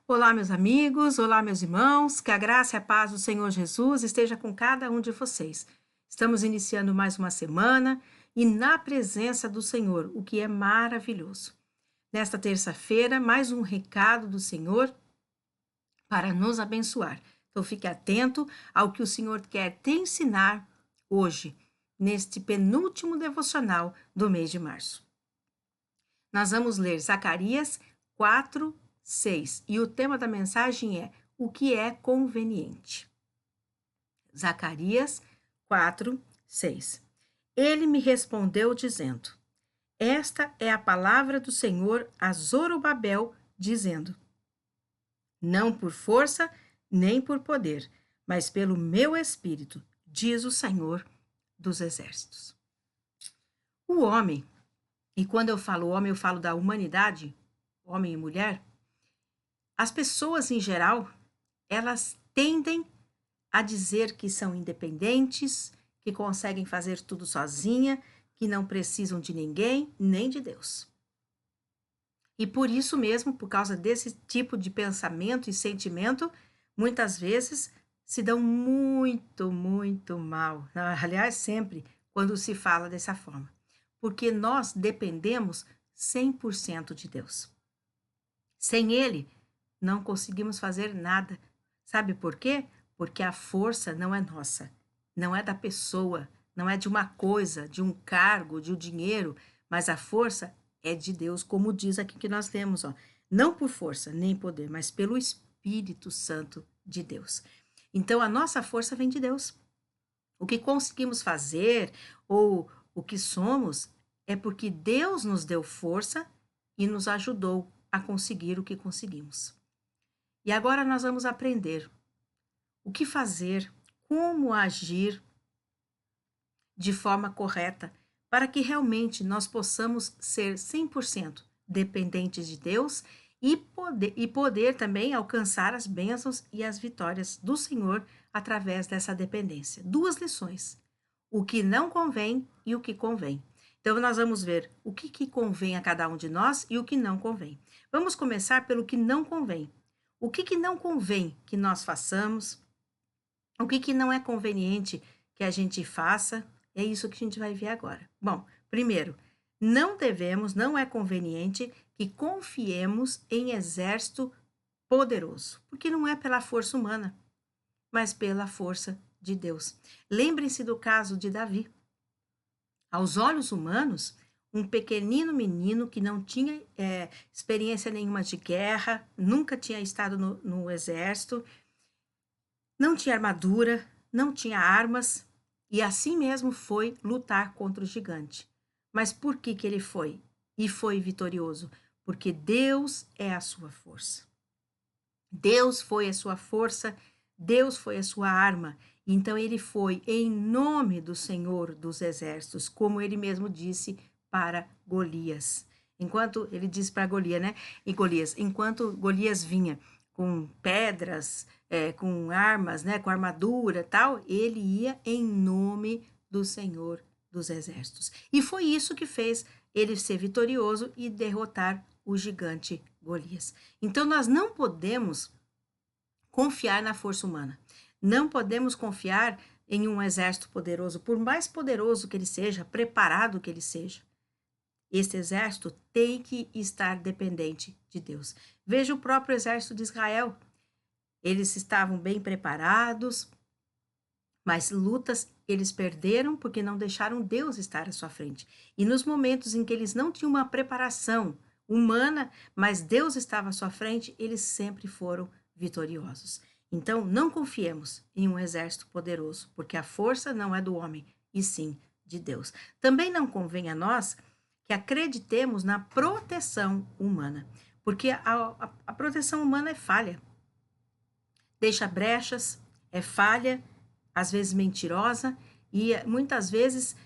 Olá, meus amigos, olá, meus irmãos, que a graça e a paz do Senhor Jesus esteja com cada um de vocês. Estamos iniciando mais uma semana e na presença do Senhor, o que é maravilhoso. Nesta terça-feira, mais um recado do Senhor para nos abençoar. Então, fique atento ao que o Senhor quer te ensinar hoje, neste penúltimo devocional do mês de março. Nós vamos ler Zacarias 4, 6 e o tema da mensagem é o que é conveniente. Zacarias 4, 6. Ele me respondeu dizendo: Esta é a palavra do Senhor a Zorobabel, dizendo: Não por força nem por poder, mas pelo meu espírito, diz o Senhor dos exércitos. O homem, e quando eu falo homem, eu falo da humanidade, homem e mulher. As pessoas, em geral, elas tendem a dizer que são independentes, que conseguem fazer tudo sozinha, que não precisam de ninguém, nem de Deus. E por isso mesmo, por causa desse tipo de pensamento e sentimento, muitas vezes se dão muito mal. Aliás, sempre quando se fala dessa forma. Porque nós dependemos 100% de Deus. Sem Ele, não conseguimos fazer nada. Sabe por quê? Porque a força não é nossa, não é da pessoa, não é de uma coisa, de um cargo, de um dinheiro, mas a força é de Deus, como diz aqui que nós temos, ó. Não por força nem poder, mas pelo Espírito Santo de Deus. Então a nossa força vem de Deus. O que conseguimos fazer ou o que somos é porque Deus nos deu força e nos ajudou a conseguir o que conseguimos. E agora nós vamos aprender o que fazer, como agir de forma correta para que realmente nós possamos ser 100% dependentes de Deus e poder também alcançar as bênçãos e as vitórias do Senhor através dessa dependência. Duas lições: o que não convém e o que convém. Então, nós vamos ver o que convém a cada um de nós e o que não convém. Vamos começar pelo que não convém. O que não convém que nós façamos, o que não é conveniente que a gente faça, é isso que a gente vai ver agora. Bom, primeiro, não é conveniente que confiemos em exército poderoso, porque não é pela força humana, mas pela força de Deus. Lembrem-se do caso de Davi. Aos olhos humanos, um pequenino menino que não tinha experiência nenhuma de guerra, nunca tinha estado no exército, não tinha armadura, não tinha armas, e assim mesmo foi lutar contra o gigante. Mas por que ele foi? E foi vitorioso? Porque Deus é a sua força. Deus foi a sua força, Deus foi a sua arma. Então ele foi em nome do Senhor dos Exércitos, como ele mesmo disse para Golias. Enquanto ele disse para Golias, né? E Golias, enquanto Golias vinha com pedras, com armas, né? Com armadura, tal, ele ia em nome do Senhor dos Exércitos. E foi isso que fez ele ser vitorioso e derrotar o gigante Golias. Então nós não podemos confiar na força humana. Não podemos confiar em um exército poderoso, por mais poderoso que ele seja, preparado que ele seja. Esse exército tem que estar dependente de Deus. Veja o próprio exército de Israel. Eles estavam bem preparados, mas lutas eles perderam porque não deixaram Deus estar à sua frente. E nos momentos em que eles não tinham uma preparação humana, mas Deus estava à sua frente, eles sempre foram vitoriosos. Então, não confiemos em um exército poderoso, porque a força não é do homem, e sim de Deus. Também não convém a nós que acreditemos na proteção humana, porque a proteção humana é falha. Deixa brechas, é falha, às vezes mentirosa, e muitas vezes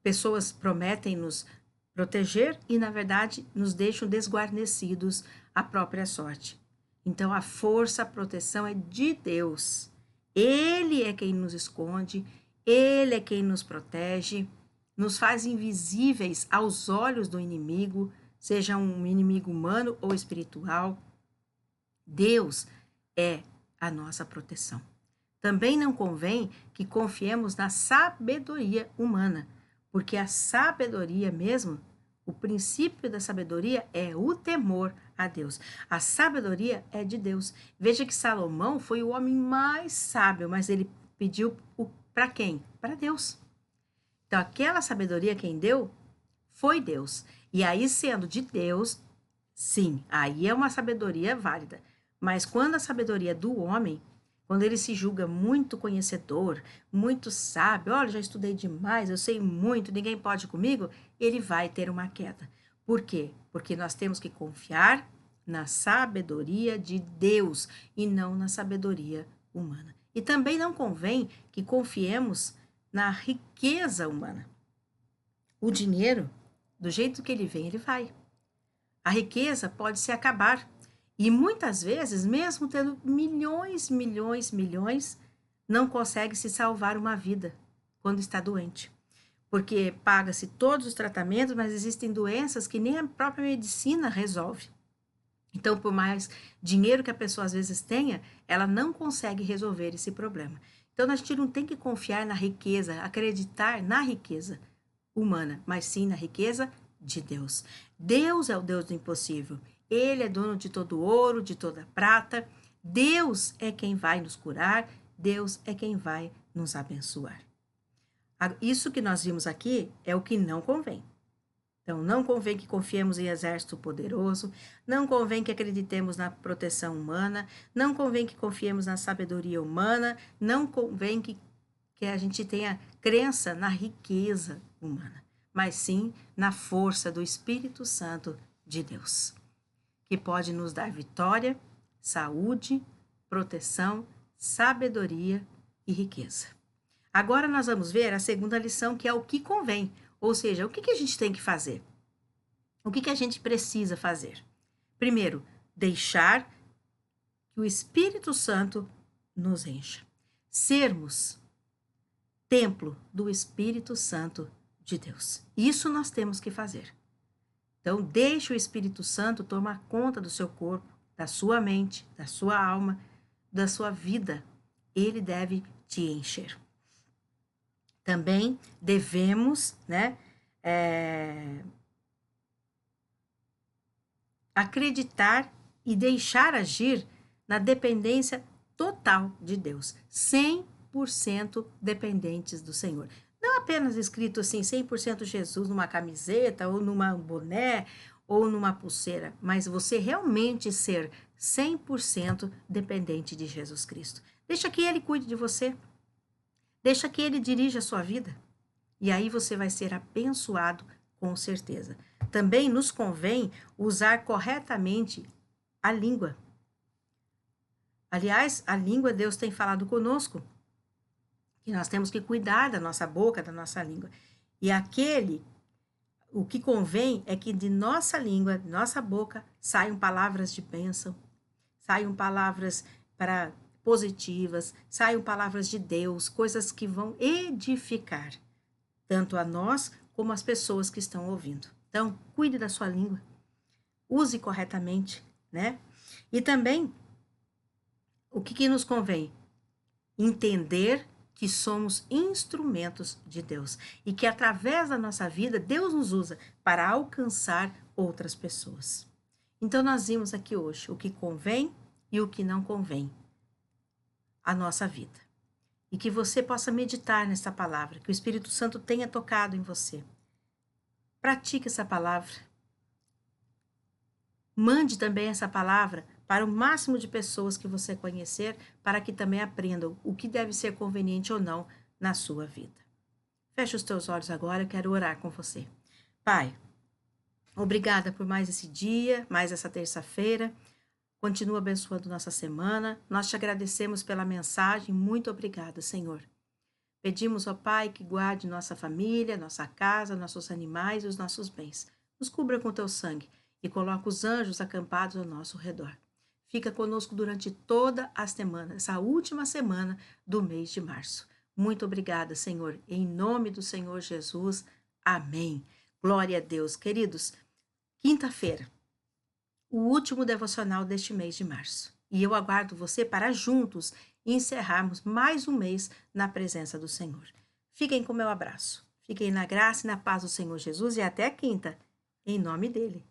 pessoas prometem nos proteger e, na verdade, nos deixam desguarnecidos à própria sorte. Então, a força, a proteção é de Deus. Ele é quem nos esconde, Ele é quem nos protege, nos faz invisíveis aos olhos do inimigo, seja um inimigo humano ou espiritual. Deus é a nossa proteção. Também não convém que confiemos na sabedoria humana, porque a sabedoria mesmo, o princípio da sabedoria é o temor a Deus. A sabedoria é de Deus. Veja que Salomão foi o homem mais sábio, mas ele pediu para quem? Para Deus. Então, aquela sabedoria quem deu foi Deus. E aí, sendo de Deus, sim, aí é uma sabedoria válida. Mas quando a sabedoria é do homem, quando ele se julga muito conhecedor, muito sábio, olha, já estudei demais, eu sei muito, ninguém pode comigo, ele vai ter uma queda. Por quê? Porque nós temos que confiar na sabedoria de Deus e não na sabedoria humana. E também não convém que confiemos na riqueza humana. O dinheiro, do jeito que ele vem, ele vai. A riqueza pode se acabar. E muitas vezes, mesmo tendo milhões, milhões, milhões, não consegue se salvar uma vida quando está doente. Porque paga-se todos os tratamentos, mas existem doenças que nem a própria medicina resolve. Então, por mais dinheiro que a pessoa às vezes tenha, ela não consegue resolver esse problema. Então, a gente não tem que confiar na riqueza, acreditar na riqueza humana, mas sim na riqueza de Deus. Deus é o Deus do impossível. Ele é dono de todo ouro, de toda prata. Deus é quem vai nos curar. Deus é quem vai nos abençoar. Isso que nós vimos aqui é o que não convém. Então, não convém que confiemos em exército poderoso, não convém que acreditemos na proteção humana, não convém que confiemos na sabedoria humana, não convém que a gente tenha crença na riqueza humana, mas sim na força do Espírito Santo de Deus, que pode nos dar vitória, saúde, proteção, sabedoria e riqueza. Agora nós vamos ver a segunda lição, que é o que convém, ou seja, o que a gente tem que fazer? O que a gente precisa fazer? Primeiro, deixar que o Espírito Santo nos encha. Sermos templo do Espírito Santo de Deus. Isso nós temos que fazer. Então, deixe o Espírito Santo tomar conta do seu corpo, da sua mente, da sua alma, da sua vida. Ele deve te encher. Também devemos, acreditar e deixar agir na dependência total de Deus, 100% dependentes do Senhor. Não apenas escrito assim, 100% Jesus numa camiseta, ou numa boné, ou numa pulseira, mas você realmente ser 100% dependente de Jesus Cristo. Deixa que Ele cuide de você. Deixa que Ele dirija a sua vida. E aí você vai ser abençoado com certeza. Também nos convém usar corretamente a língua. Aliás, a língua Deus tem falado conosco, que nós temos que cuidar da nossa boca, da nossa língua. E o que convém é que de nossa língua, de nossa boca, saiam palavras de bênção, saiam palavras positivas, saiam palavras de Deus, coisas que vão edificar tanto a nós como as pessoas que estão ouvindo. Então, cuide da sua língua, use corretamente, né? E também, o que nos convém? Entender que somos instrumentos de Deus e que através da nossa vida, Deus nos usa para alcançar outras pessoas. Então, nós vimos aqui hoje o que convém e o que não convém à nossa vida. E que você possa meditar nessa palavra, que o Espírito Santo tenha tocado em você. Pratique essa palavra. Mande também essa palavra para o máximo de pessoas que você conhecer, para que também aprendam o que deve ser conveniente ou não na sua vida. Feche os teus olhos agora, eu quero orar com você. Pai, obrigada por mais esse dia, mais essa terça-feira. Continua abençoando nossa semana. Nós te agradecemos pela mensagem. Muito obrigada, Senhor. Pedimos, ó Pai, que guarde nossa família, nossa casa, nossos animais e os nossos bens. Nos cubra com teu sangue e coloca os anjos acampados ao nosso redor. Fica conosco durante toda a semana, essa última semana do mês de março. Muito obrigada, Senhor. Em nome do Senhor Jesus. Amém. Glória a Deus. Queridos, quinta-feira, o último devocional deste mês de março. E eu aguardo você para juntos encerrarmos mais um mês na presença do Senhor. Fiquem com meu abraço. Fiquem na graça e na paz do Senhor Jesus e até quinta, em nome dele.